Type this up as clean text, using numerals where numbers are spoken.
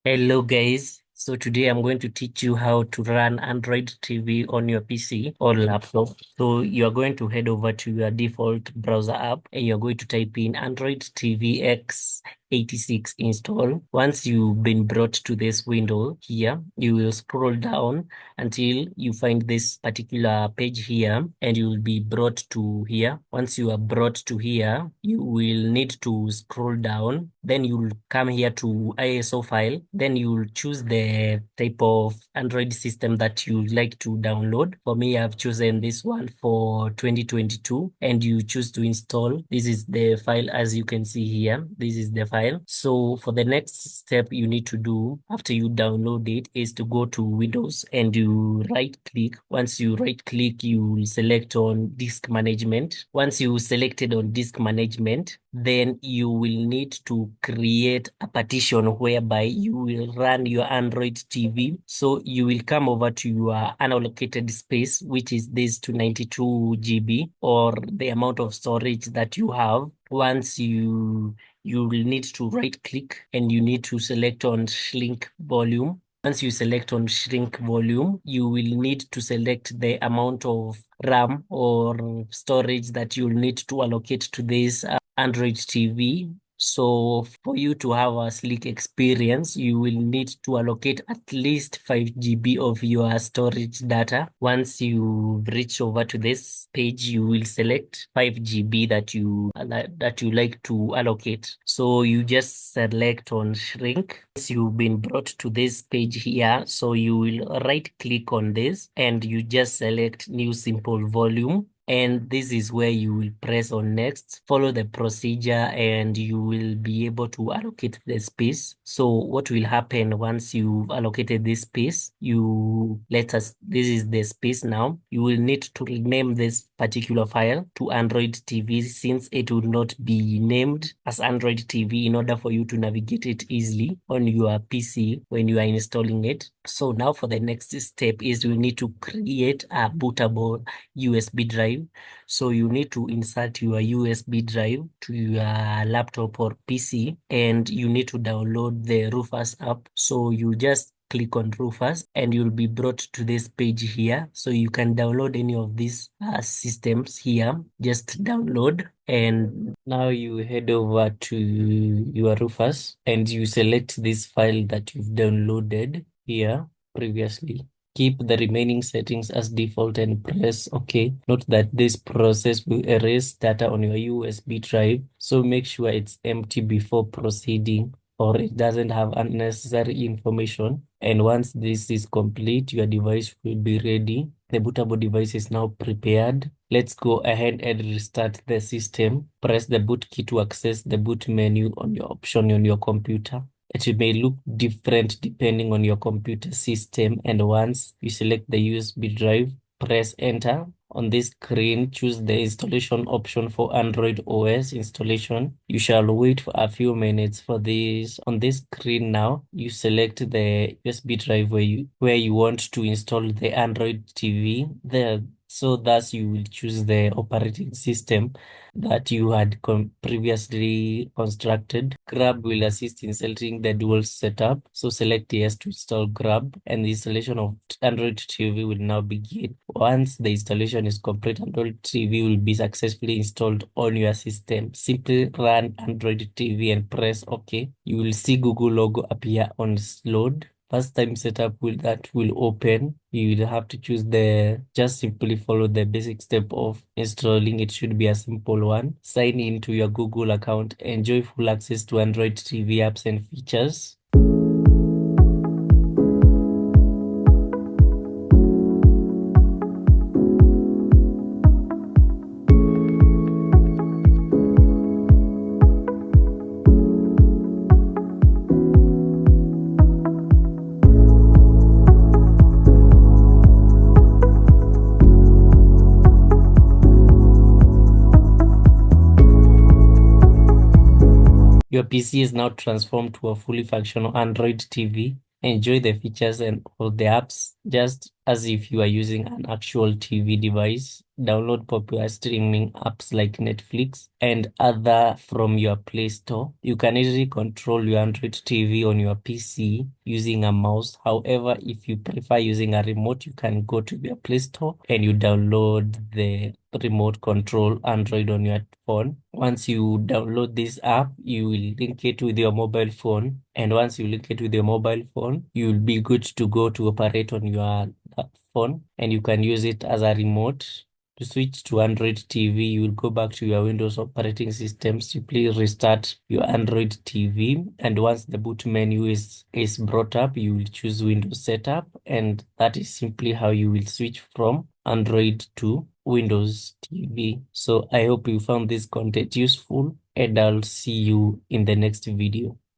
Hello guys. So today I'm going to teach you how to run Android TV on your PC or laptop. So you're going to head over to your default browser app and you're going to type in Android TV X86 install. Once you've been brought to this window here, you will scroll down until you find this particular page here and you will be brought to here. Once you are brought to here, you will need to scroll down. Then you'll come here to ISO file. Then you'll choose the type of Android system that you like to download. For me, I've chosen this one for 2022 and you choose to install. This is the file as you can see here. This is the file. So for the next step you need to do after you download it is to go to Windows and you right click. Once you right click, you will select on disk management. Once you selected on disk management, then you will need to create a partition whereby you will run your Android TV. So you will come over to your unallocated space, which is this 292 GB or the amount of storage that you have. Once you will need to right click and you need to select on shrink volume. Once you select on shrink volume, you will need to select the amount of RAM or storage that you'll need to allocate to this Android TV. So for you to have a sleek experience, you will need to allocate at least 5 GB of your storage data. Once you reach over to this page, you will select 5 GB that you like to allocate. So you just select on shrink. Once you've been brought to this page here, so you will right click on this and you just select new simple volume. And this is where you will press on next, follow the procedure, and you will be able to allocate the space. So what will happen once you've allocated this space, this is the space now. You will need to rename this particular file to Android TV since it will not be named as Android TV in order for you to navigate it easily on your PC when you are installing it. So now for the next step is you need to create a bootable USB drive. So you need to insert your USB drive to your laptop or PC and you need to download the Rufus app. So you just click on Rufus and you'll be brought to this page here. So you can download any of these systems here. Just download and now you head over to your Rufus and you select this file that you've downloaded here previously. Keep the remaining settings as default and press OK. Note that this process will erase data on your USB drive, so make sure it's empty before proceeding or it doesn't have unnecessary information. And once this is complete, your device will be ready. The bootable device is now prepared. Let's go ahead and restart the system. Press the boot key to access the boot menu on your option on your computer. It may look different depending on your computer system. And once you select the USB drive, press enter. On this screen, choose the installation option for Android OS installation. You shall wait for a few minutes for this. On this screen now, you select the USB drive where you want to install the Android TV. So thus you will choose the operating system that you had previously constructed. Grab will assist in selecting the dual setup. So select yes to install Grab and the installation of Android TV will now begin. Once the installation is complete, Android TV will be successfully installed on your system. Simply run Android TV and press OK. You will see Google logo appear on load. First time setup will open. You will have to choose just simply follow the basic step of installing. It should be a simple one. Sign into your Google account. Enjoy full access to Android TV apps and features. Your PC is now transformed to a fully functional Android TV. Enjoy the features and all the apps. Just as if you are using an actual TV device. Download popular streaming apps like Netflix and other from your Play Store. You can easily control your Android TV on your PC using a mouse. However, if you prefer using a remote, you can go to your Play Store and you download the remote control Android on your phone. Once you download this app, you will link it with your mobile phone. And once you link it with your mobile phone, you will be good to go to operate on your phone, and you can use it as a remote. To switch to Android TV, you will go back to your Windows operating system, simply restart your Android TV, and once the boot menu is brought up, you will choose Windows setup, and that is simply how you will switch from Android to Windows TV. So I hope you found this content useful, and I'll see you in the next video.